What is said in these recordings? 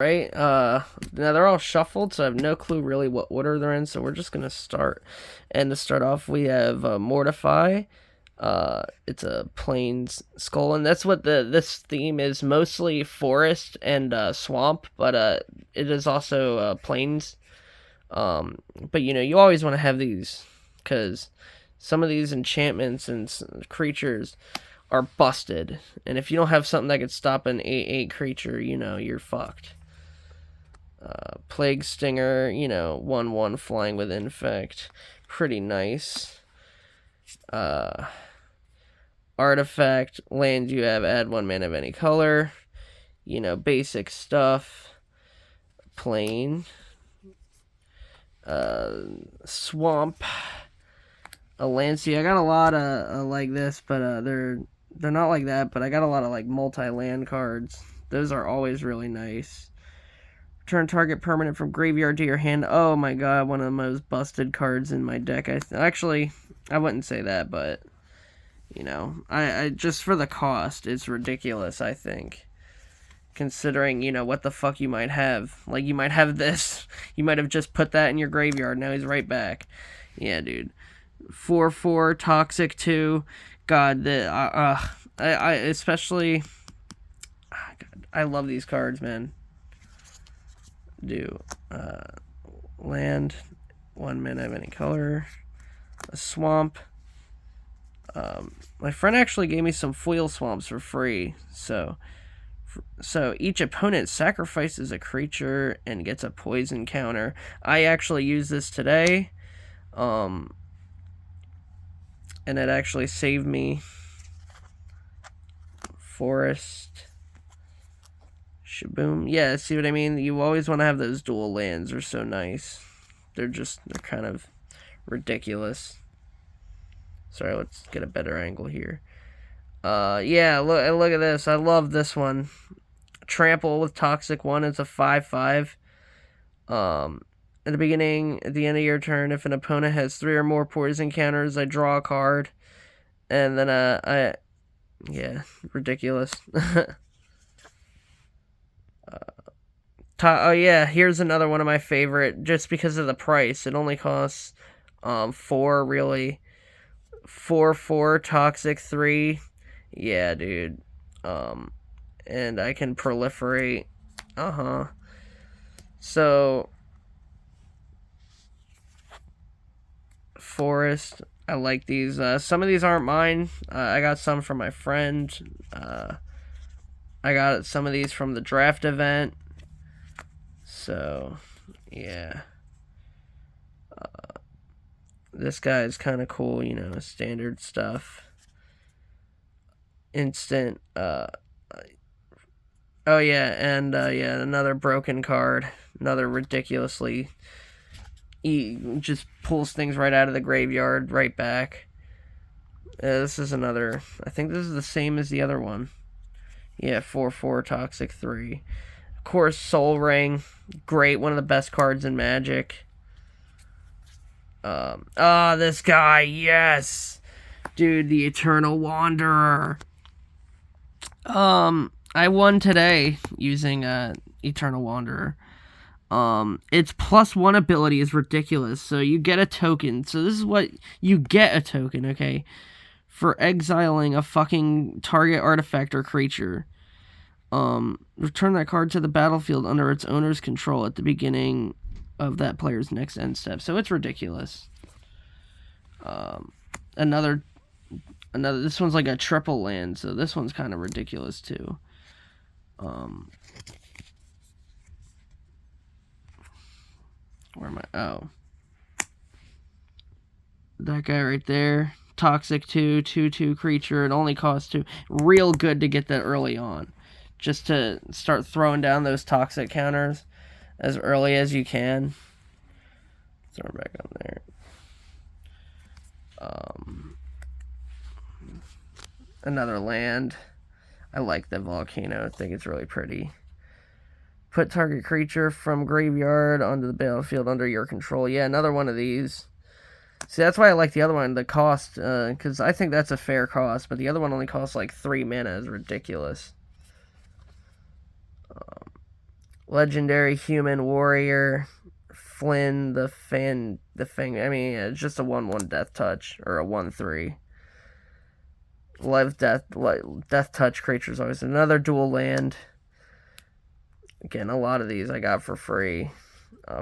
Right? Now they're all shuffled, so I have no clue really what order they're in, so we're just gonna start. And to start off, we have Mortify. It's a plains skull, and that's what this theme is, mostly forest and swamp, but it is also plains. But you always want to have these, because some of these enchantments and creatures are busted, and if you don't have something that could stop an 8/8 creature, you're fucked. Plague Stinger, 1/1 flying with infect. Pretty nice. Artifact, land you have, add 1 mana of any color. Basic stuff. Plain. Swamp. A Lancey. I got a lot of like this, but they're not like that, but I got a lot of like multi-land cards. Those are always really nice. Turn target permanent from graveyard to your hand. Oh my god, one of the most busted cards in my deck. Actually, I wouldn't say that, but I just for the cost, it's ridiculous, I think. Considering, what the fuck you might have. Like, you might have this. You might have just put that in your graveyard. Now he's right back. Yeah, dude. 4/4, Toxic 2. God, I especially... God, I love these cards, man. Land, 1 mana of any color, a swamp. My friend actually gave me some foil swamps for free, so each opponent sacrifices a creature and gets a poison counter. I actually used this today, and it actually saved me. Forest. Shaboom. Yeah, see what I mean? You always want to have those dual lands. They're so nice. They're kind of ridiculous. Sorry, let's get a better angle here. Yeah, look at this. I love this one. Trample with Toxic 1. It's a 5/5. At the beginning, at the end of your turn, if an opponent has 3 or more poison counters, I draw a card. And then, yeah, ridiculous. Oh yeah, here's another one of my favorite, just because of the price. It only costs 4, really. 4/4, Toxic 3. Yeah, dude. And I can proliferate. So, Forest. I like these. Some of these aren't mine. I got some from my friend. I got some of these from the draft event. So, yeah. This guy is kind of cool, standard stuff. Instant. Oh, yeah, and, yeah, another broken card. Another ridiculously... He just pulls things right out of the graveyard, right back. This is another... I think this is the same as the other one. Yeah, 4/4, Toxic 3. Of course, Soul Ring. Great, one of the best cards in Magic. This guy, yes! Dude, the Eternal Wanderer. I won today using, Eternal Wanderer. Its +1 ability is ridiculous. So you get a token. So this is what you get: a token, okay? For exiling a fucking target artifact or creature. Return that card to the battlefield under its owner's control at the beginning of that player's next end step. So it's ridiculous. Another, this one's like a triple land, so this one's kind of ridiculous too. Where am I? Oh. That guy right there. Toxic 2, 2/2 creature. It only costs 2. Real good to get that early on. Just to start throwing down those toxic counters as early as you can. Throw it back on there. Another land. I like the volcano. I think it's really pretty. Put target creature from graveyard onto the battlefield under your control. Yeah, another one of these. See, that's why I like the other one, the cost, because I think that's a fair cost, but the other one only costs like 3 mana. It's ridiculous. Legendary Human Warrior. Flynn, the Fang. I mean, yeah, it's just a 1/1 Death Touch, or a 1/3. Death Touch creatures always. Another dual land. Again, a lot of these I got for free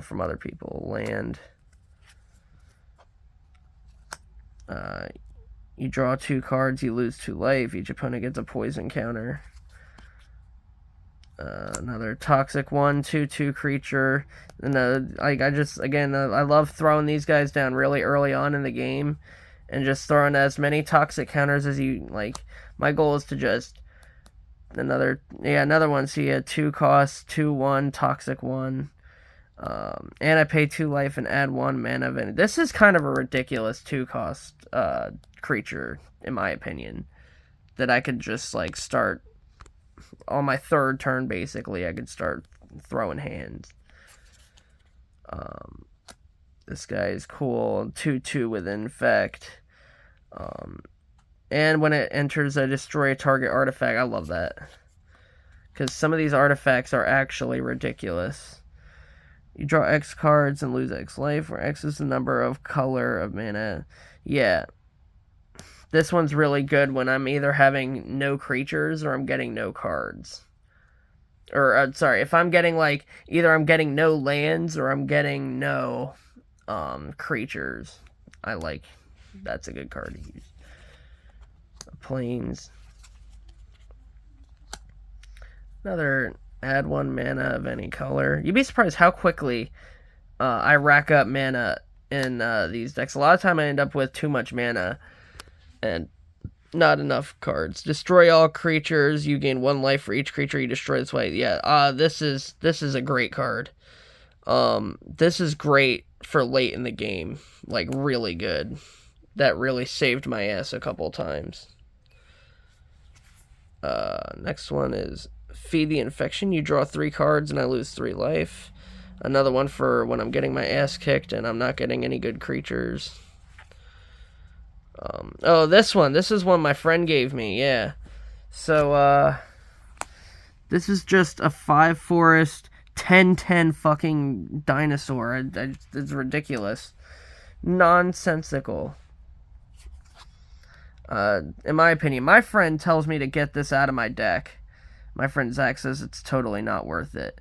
from other people. Land. You draw 2 cards, you lose 2 life. Each opponent gets a poison counter. Another toxic 1/2/2 creature. And I love throwing these guys down really early on in the game, and just throwing as many toxic counters as you like. My goal is to just another one. So you had 2 costs, 2/1 toxic 1. And I pay 2 life and add 1 mana. This is kind of a ridiculous 2-cost creature, in my opinion, that I could just like start on my 3rd turn. Basically, I could start throwing hands. This guy is cool. 2/2 with infect. And when it enters, I destroy a target artifact. I love that, because some of these artifacts are actually ridiculous. You draw X cards and lose X life, where X is the number of color of mana. Yeah. This one's really good when I'm either having no creatures or I'm getting no cards. Or, sorry, if I'm getting, like, either I'm getting no lands or I'm getting no creatures. That's a good card to use. Plains. Another add 1 mana of any color. You'd be surprised how quickly I rack up mana in these decks. A lot of time I end up with too much mana and not enough cards. Destroy all creatures. You gain 1 life for each creature you destroy this way. Yeah, this is a great card. This is great for late in the game. Like, really good. That really saved my ass a couple times. Next one is Feed the Infection. You draw 3 cards and I lose 3 life. Another one for when I'm getting my ass kicked and I'm not getting any good creatures. This one. This is one my friend gave me, yeah. So, this is just a 5 forest, 10/10 fucking dinosaur. It's ridiculous. Nonsensical. In my opinion, my friend tells me to get this out of my deck. My friend Zach says it's totally not worth it.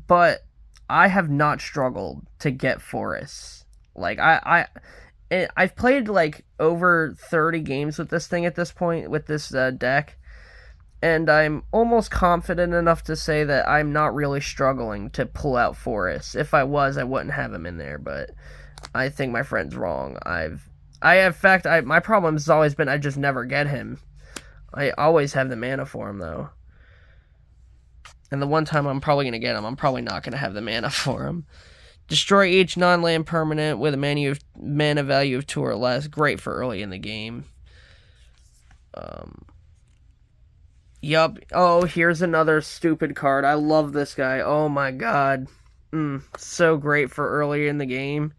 But I have not struggled to get forests. Like, I've played like over 30 games with this thing at this point, with this deck, and I'm almost confident enough to say that I'm not really struggling to pull out forests. If I was, I wouldn't have him in there, but I think my friend's wrong. My problem has always been I just never get him. I always have the mana for him, though. And the one time I'm probably going to get him, I'm probably not going to have the mana for him. Destroy each non-land permanent with a mana value of 2 or less. Great for early in the game. Yup. Oh, here's another stupid card. I love this guy. Oh my god. So great for early in the game.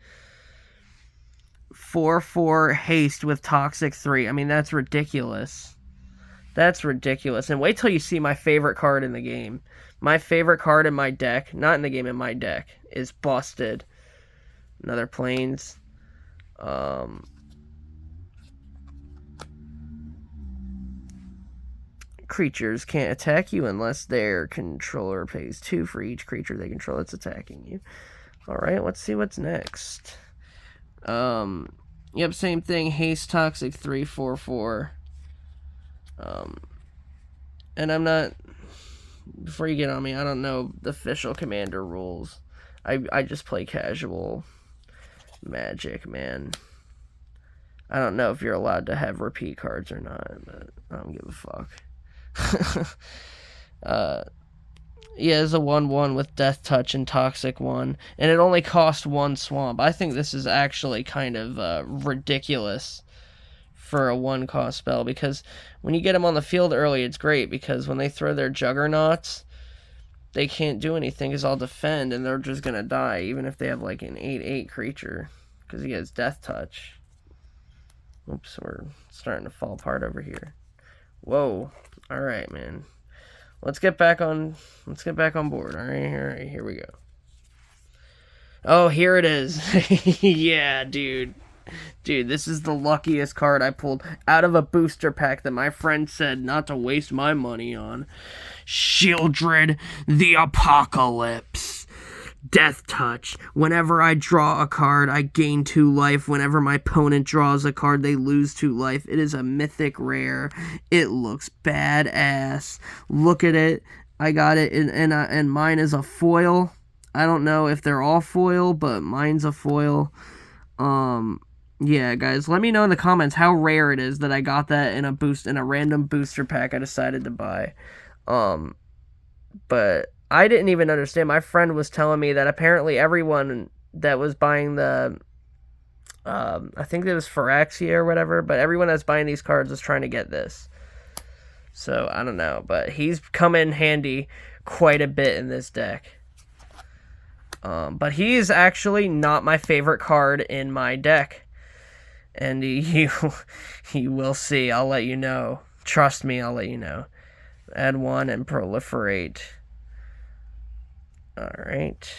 4/4 haste with Toxic 3. I mean, that's ridiculous. That's ridiculous. And wait till you see my favorite card in the game. My favorite card in my deck, not in the game, in my deck, is Busted. Another Plains. Creatures can't attack you unless their controller pays 2 for each creature they control that's attacking you. Alright, let's see what's next. Yep, same thing. Haste Toxic 3, 4/4. And I'm not... Before you get on me, I don't know the official Commander rules. I just play casual Magic, man. I don't know if you're allowed to have repeat cards or not, but I don't give a fuck. Yeah, it's a 1/1 with Death Touch and Toxic 1, and it only cost 1 swamp. I think this is actually kind of ridiculous for a 1-cost spell, because when you get them on the field early, it's great, because when they throw their Juggernauts, they can't do anything because I'll defend, and they're just gonna die, even if they have like an 8/8 creature, because he has Death Touch. Oops, we're starting to fall apart over here. Whoa. Alright, man. Let's get back on board. All right, here we go. Oh, here it is. Yeah, dude. Dude, this is the luckiest card I pulled out of a booster pack that my friend said not to waste my money on. Shieldred the Apocalypse. Death Touch. Whenever I draw a card, I gain 2 life. Whenever my opponent draws a card, they lose 2 life. It is a mythic rare. It looks badass. Look at it. I got it, and mine is a foil. I don't know if they're all foil, but mine's a foil. Yeah, guys, let me know in the comments how rare it is that I got that in a random booster pack I decided to buy. But I didn't even understand. My friend was telling me that apparently everyone that was buying the I think it was Phyrexia or whatever, but everyone that's buying these cards is trying to get this. So, I don't know, but he's come in handy quite a bit in this deck. But he's actually not my favorite card in my deck. And you will see. I'll let you know. Trust me, I'll let you know. Add 1 and proliferate. Alright.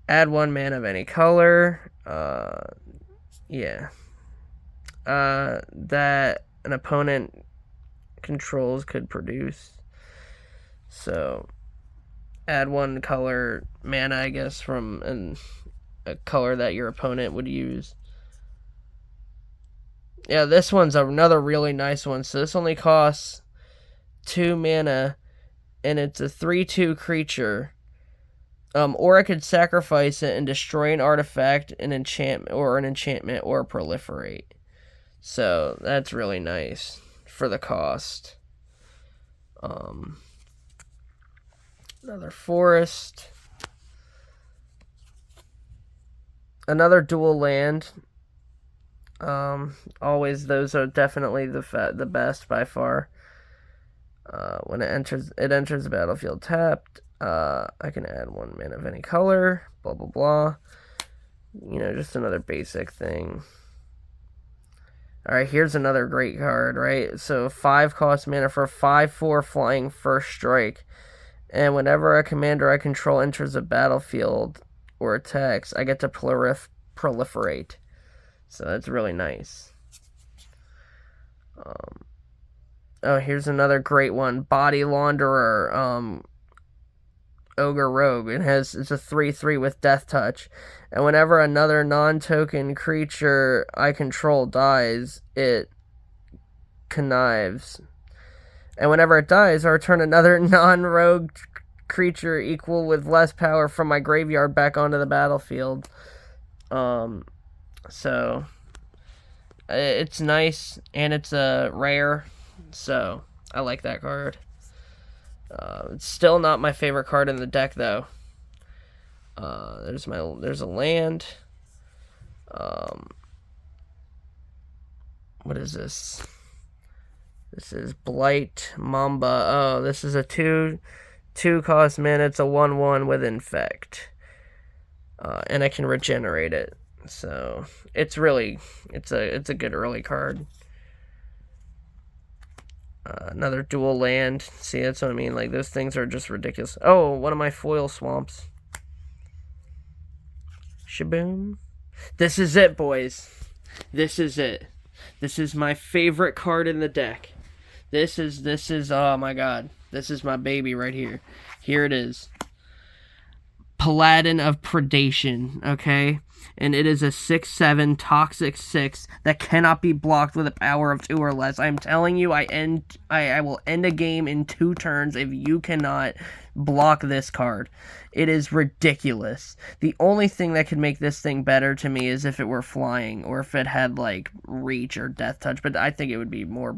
Add 1 mana of any color. Yeah. That an opponent controls could produce. So, add 1 color mana, I guess, from a color that your opponent would use. Yeah, this one's another really nice one. So this only costs 2 mana, and it's a 3/2 creature. Or I could sacrifice it and destroy an artifact, an enchantment, or proliferate. So that's really nice for the cost. Another forest. Another dual land. Always those are definitely the best by far. When it enters the battlefield tapped. I can add 1 mana of any color. Blah blah blah. You know, just another basic thing. All right, here's another great card, right? So 5 cost mana for 5/4 flying first strike, and whenever a commander I control enters a battlefield or attacks, I get to proliferate. So that's really nice. Oh, here's another great one. Body Launderer, Ogre Rogue. It's a 3/3 with Death Touch. And whenever another non-token creature I control dies, it connives. And whenever it dies, I return another non-rogue creature equal with less power from my graveyard back onto the battlefield. So it's nice, and it's a rare, so I like that card. It's still not my favorite card in the deck, though. There's a land. What is this? This is Blight Mamba. Oh, this is a 2 cost mana. It's a 1/1 with Infect. And I can regenerate it. So it's a good early card. Another dual land. See, that's what I mean. Like, those things are just ridiculous. Oh, one of my foil swamps. Shaboom. This is it, boys. This is it. This is my favorite card in the deck. This is, oh my god. This is my baby right here. Here it is. Paladin of Predation, okay? And it is a 6/7 toxic 6 that cannot be blocked with a power of 2 or less. I'm telling you, I will end a game in 2 turns if you cannot block this card. It is ridiculous. The only thing that could make this thing better to me is if it were flying, or if it had, like, reach or death touch, but I think it would be more...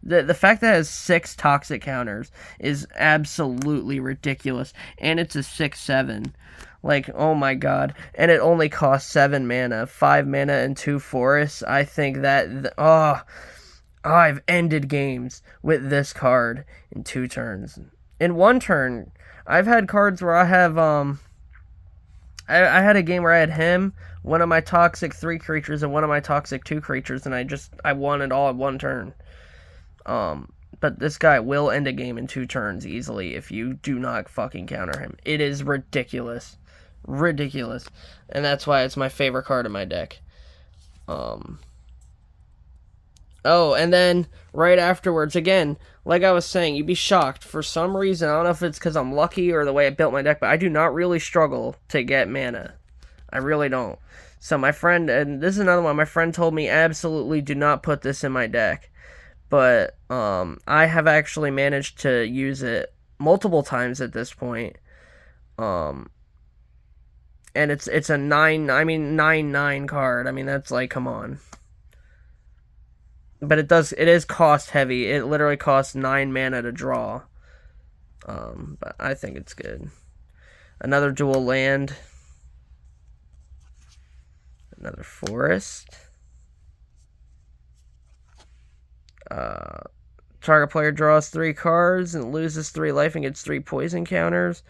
The fact that it has 6 toxic counters is absolutely ridiculous, and it's a 6/7. Like, oh my god. And it only costs 7 mana, 5 mana and 2 forests. I think that... I've ended games with this card in 2 turns. In 1 turn, I've had cards where I have, I had a game where I had him, one of my toxic 3 creatures, and one of my toxic 2 creatures, and I won it all in 1 turn. But this guy will end a game in 2 turns easily if you do not fucking counter him. It is ridiculous. Ridiculous. And that's why it's my favorite card in my deck. Oh, and then right afterwards, again, like I was saying, you'd be shocked. For some reason, I don't know if it's because I'm lucky or the way I built my deck, but I do not really struggle to get mana. I really don't. So my friend, and this is another one, my friend told me absolutely do not put this in my deck. But I have actually managed to use it multiple times at this point. And it's a 9/9 card. I mean, that's like, come on. But it is cost heavy. It literally costs 9 mana to draw. But I think it's good. Another dual land. Another forest. Target player draws 3 cards and loses 3 life and gets 3 poison counters.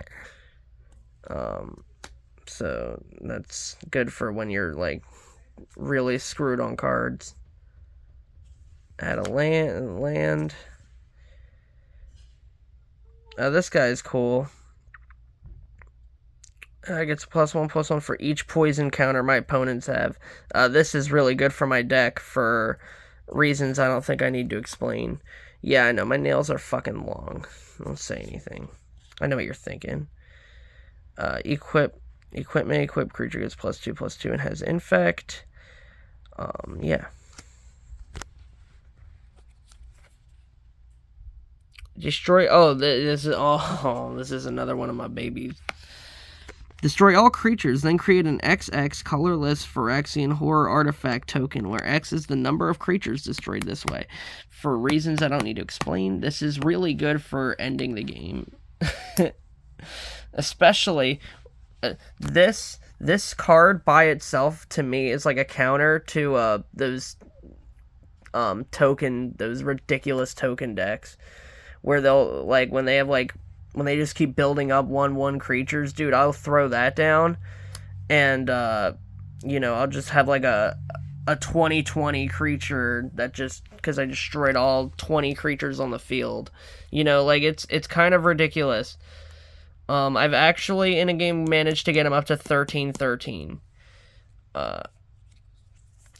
So that's good for when you're like really screwed on cards. Add a land. This guy is cool. Gets +1/+1 for each poison counter my opponents have. This is really good for my deck for reasons I don't think I need to explain. Yeah, I know, my nails are fucking long. Don't say anything. I know what you're thinking. Equip creature gets +2/+2 and has infect. Yeah. Destroy. Oh, this is another one of my babies. Destroy all creatures, then create an XX colorless Phyrexian horror artifact token, where X is the number of creatures destroyed this way. For reasons I don't need to explain, this is really good for ending the game. Especially, this card by itself, to me, is like a counter to those those ridiculous token decks. Where they'll, like, when they just keep building up 1/1 creatures, dude, I'll throw that down, and, I'll just have, like, a 20/20 creature that just, because I destroyed all 20 creatures on the field. Like, it's kind of ridiculous. I've actually, in a game, managed to get him up to 13/13.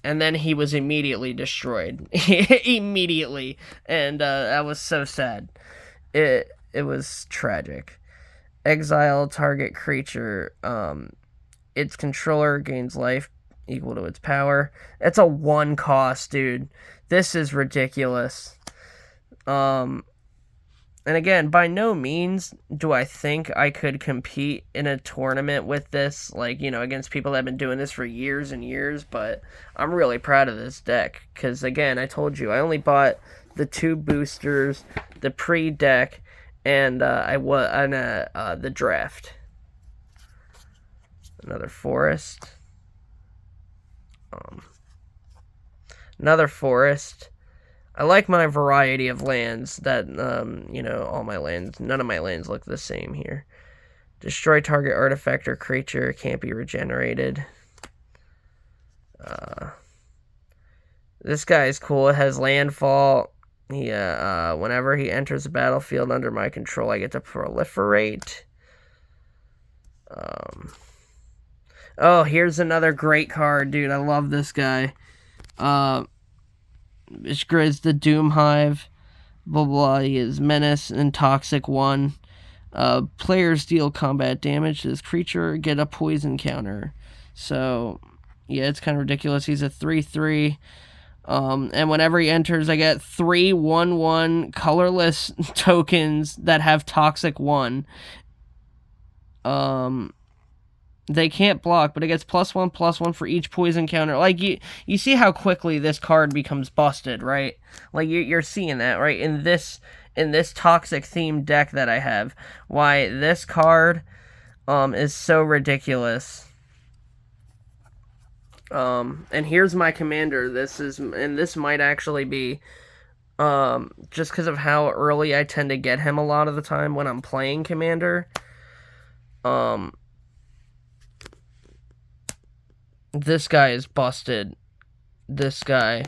And then he was immediately destroyed. Immediately. And that was so sad. It was tragic. Exile target creature. Its controller gains life equal to its power. It's a 1 cost, dude. This is ridiculous. And again, by no means do I think I could compete in a tournament with this, like, against people that have been doing this for years and years, but I'm really proud of this deck, because, again, I told you, I only bought the 2 boosters, the pre-deck, and the draft. Another forest. Another forest. I like my variety of lands that, all my lands, none of my lands look the same here. Destroy target artifact or creature, can't be regenerated. This guy is cool, it has landfall. Whenever he enters the battlefield under my control, I get to proliferate. Oh, here's another great card, dude, I love this guy. Which grids the Doom Hive, blah blah. He is Menace and Toxic 1. Players deal combat damage to this creature, get a poison counter. So, yeah, it's kind of ridiculous. He's a 3/3. And whenever he enters, I get 3 1/1 colorless tokens that have Toxic 1. They can't block, but it gets +1/+1 for each poison counter. Like, you see how quickly this card becomes busted, right? Like, you're seeing that, right? In this toxic themed deck that I have. Why this card is so ridiculous. And here's my commander. This might actually be just because of how early I tend to get him a lot of the time when I'm playing commander. This guy is busted. This guy.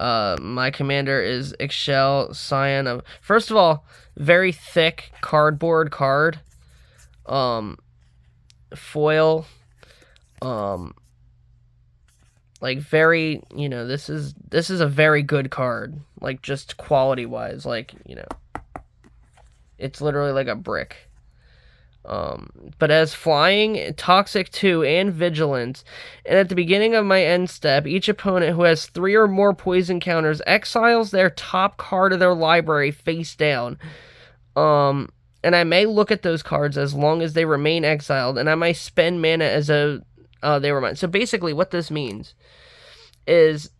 My commander is Ixchel, Scion of... First of all, very thick cardboard card. Foil. Like, very, you know, this is a very good card. Like, just quality-wise. Like, you know, it's literally like a brick. But as flying, Toxic 2, and Vigilance, and at the beginning of my end step, each opponent who has 3 or more poison counters exiles their top card of their library face down. And I may look at those cards as long as they remain exiled, and I might spend mana as a they were mine. So basically, what this means is,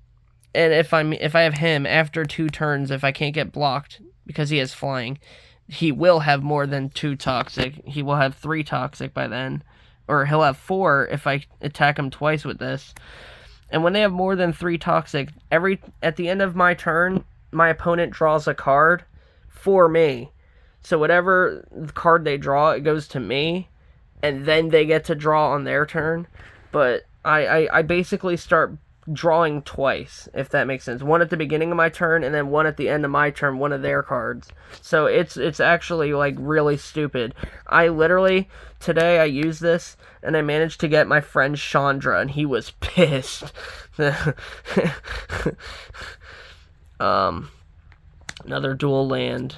and if I have him after 2 turns, if I can't get blocked because he has flying, he will have more than 2 toxic. He will have 3 toxic by then. Or he'll have 4 if I attack him twice with this. And when they have more than 3 toxic, at the end of my turn, my opponent draws a card for me. So whatever card they draw, it goes to me. And then they get to draw on their turn. But I basically start drawing twice, if that makes sense. One at the beginning of my turn, and then one at the end of my turn, one of their cards. So it's actually, like, really stupid. I literally, today I used this, and I managed to get my friend Chandra, and he was pissed. Another dual land.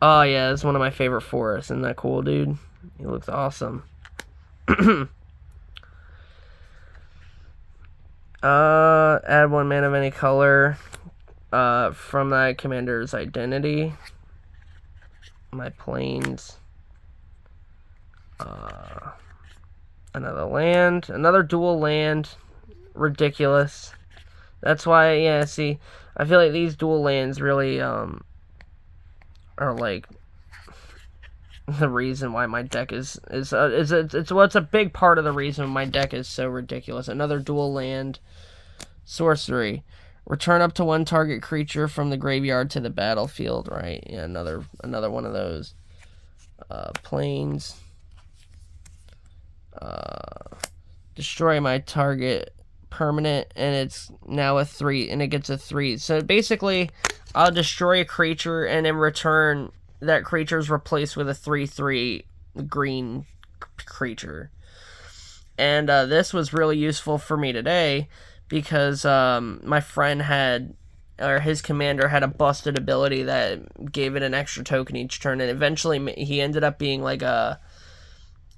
Oh yeah, it's one of my favorite forests. Isn't that cool, dude? He looks awesome. Add 1 mana of any color from that commander's identity. My planes. Another land. Another dual land. Ridiculous. That's why, yeah, see, I feel like these dual lands really, are like the reason why my deck it's a big part of the reason my deck is so ridiculous. Another dual land. Sorcery. Return up to 1 target creature from the graveyard to the battlefield, right? Yeah, another one of those. Planes. Destroy my target permanent, and it's now a 3, and it gets a 3. So basically, I'll destroy a creature, and in return, that creature is replaced with a 3/3 green creature. And this was really useful for me today, because my friend his commander had a busted ability that gave it an extra token each turn, and eventually he ended up being like a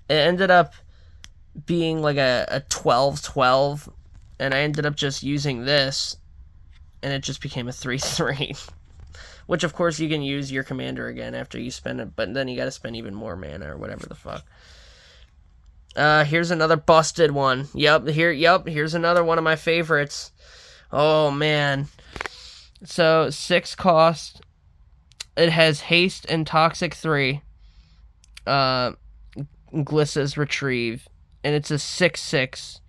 12/12, and I ended up just using this, and it just became a 3/3. Which, of course, you can use your commander again after you spend it, but then you gotta spend even more mana or whatever the fuck. Here's another busted one. Here's another one of my favorites. Oh, man. So, 6 cost. It has haste and toxic 3. Glissa's Retrieve. And it's a 6/6.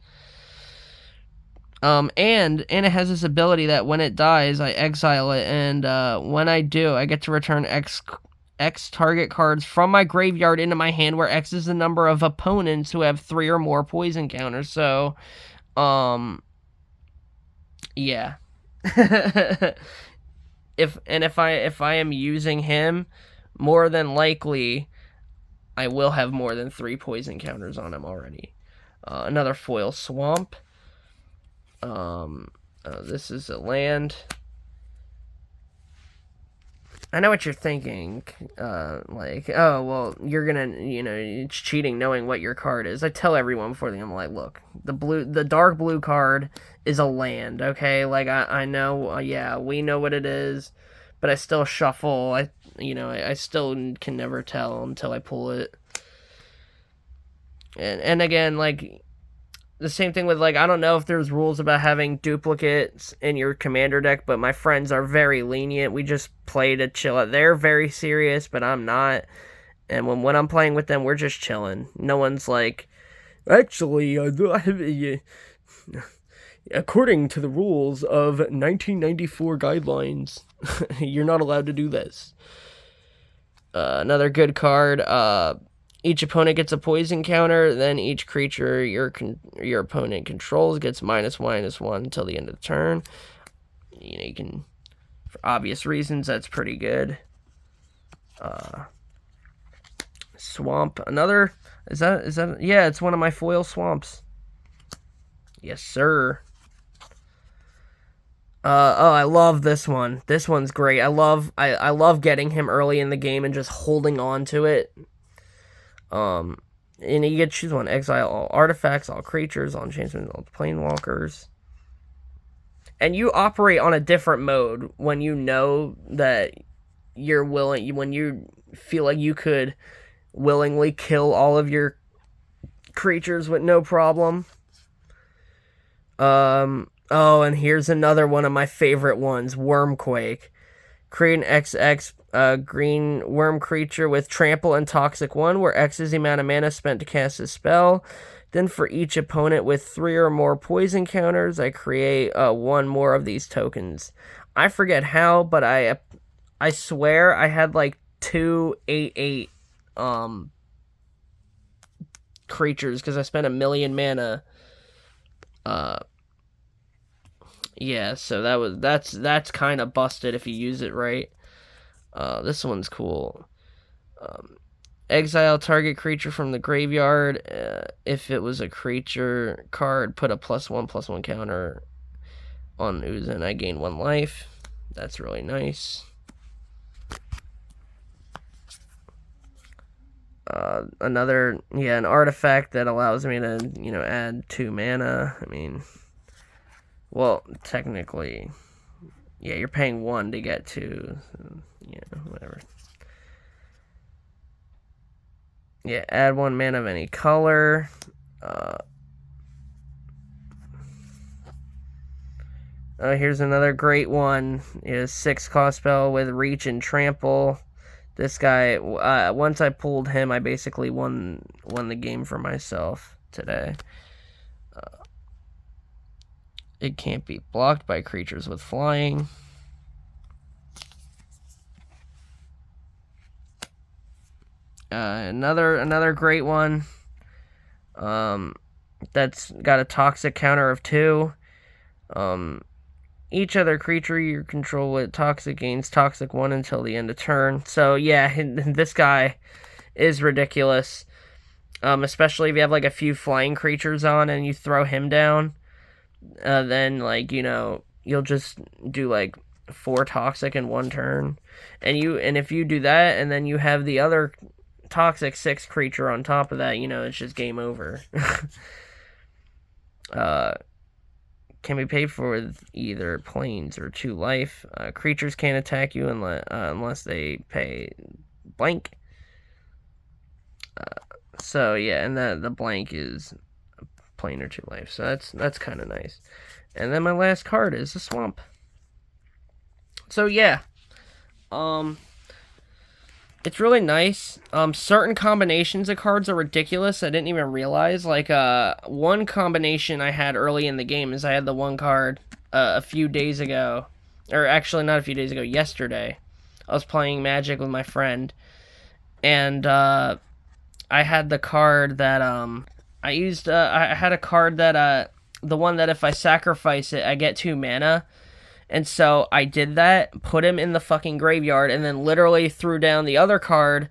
And it has this ability that when it dies, I exile it, and when I do, I get to return X target cards from my graveyard into my hand, where X is the number of opponents who have 3 or more poison counters. So, yeah. if I am using him, more than likely, I will have more than 3 poison counters on him already. Another foil swamp. This is a land. I know what you're thinking. Like, oh, well, you're gonna, it's cheating knowing what your card is. I tell everyone before the game, I'm like, look, the dark blue card is a land, okay? Like, I know, yeah, we know what it is, but I still shuffle. I still can never tell until I pull it. And again, like, the same thing with, like, I don't know if there's rules about having duplicates in your commander deck, but my friends are very lenient. We just play to chill out. They're very serious, but I'm not. And when I'm playing with them, we're just chilling. No one's like, actually, according to the rules of 1994 guidelines, you're not allowed to do this. Another good card, each opponent gets a poison counter, then each creature your opponent controls gets -1/-1 until the end of the turn. you can, for obvious reasons, that's pretty good. Swamp, another, is that, yeah, it's one of my foil swamps. Yes, sir. Oh, I love this one. This one's great. I love getting him early in the game and just holding on to it. And you get to choose one. Exile all artifacts, all creatures, all enchantments, all planeswalkers. And you operate on a different mode when you know that you're willing, when you feel like you could willingly kill all of your creatures with no problem. Oh, and here's another one of my favorite ones, Wormquake. Create an XX green worm creature with Trample and Toxic 1, where X is the amount of mana spent to cast a spell. Then for each opponent with 3 or more poison counters, I create 1 more of these tokens. I forget how, but I swear I had like 2 8/8 creatures because I spent 1,000,000 mana. Yeah, so that's kind of busted if you use it right. This one's cool. Exile target creature from the graveyard. If it was a creature card, put a +1/+1 counter on Uzin. I gain 1 life. That's really nice. Another, yeah, an artifact that allows me to, add 2 mana. I mean, well, technically, yeah, you're paying 1 to get 2. So, yeah, whatever. Yeah, add 1 mana of any color. Here's another great one. It is 6 cost spell with reach and trample. This guy, once I pulled him, I basically won the game for myself today. It can't be blocked by creatures with flying. Another great one. That's got a toxic counter of 2. Each other creature you control with toxic gains toxic 1 until the end of turn. So yeah, this guy is ridiculous. Especially if you have like a few flying creatures on and you throw him down. Then like, you'll just do like 4 toxic in 1 turn. And if you do that and then you have the other toxic 6 creature on top of that, it's just game over. Can be paid for with either planes or 2 life. Creatures can't attack you unless they pay blank. So yeah, and the blank is a plane or 2 life. So that's kind of nice. And then my last card is a swamp. So yeah, it's really nice. Certain combinations of cards are ridiculous. I didn't even realize. Like, one combination I had early in the game is I had the one card a few days ago. Or actually, not a few days ago. Yesterday. I was playing Magic with my friend. And, I had the card that, I used, I had a card that, the one that if I sacrifice it, I get 2 mana. And so I did that, put him in the fucking graveyard, and then literally threw down the other card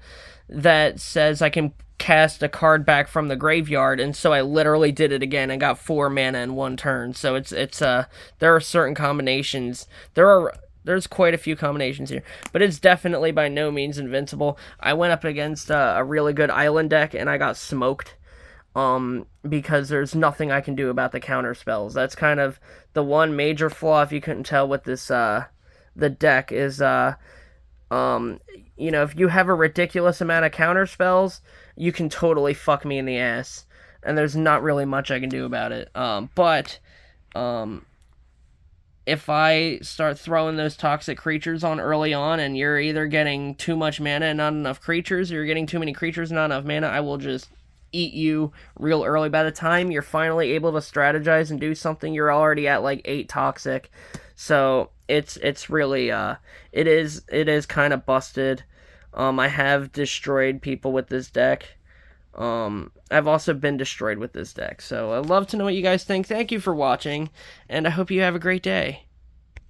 that says I can cast a card back from the graveyard. And so I literally did it again and got 4 mana in 1 turn. So it's there are certain combinations. There's quite a few combinations here, but it's definitely by no means invincible. I went up against a really good island deck and I got smoked. Because there's nothing I can do about the counter spells. That's kind of the one major flaw, if you couldn't tell, with this, the deck is, if you have a ridiculous amount of counter spells, you can totally fuck me in the ass, and there's not really much I can do about it. But if I start throwing those toxic creatures on early on, and you're either getting too much mana and not enough creatures, or you're getting too many creatures and not enough mana, I will just eat you real early. By the time you're finally able to strategize and do something, you're already at like 8 toxic. So it's really it is kind of busted. I have destroyed people with this deck. I've also been destroyed with this deck. So I'd love to know what you guys think. Thank you for watching, and I hope you have a great day.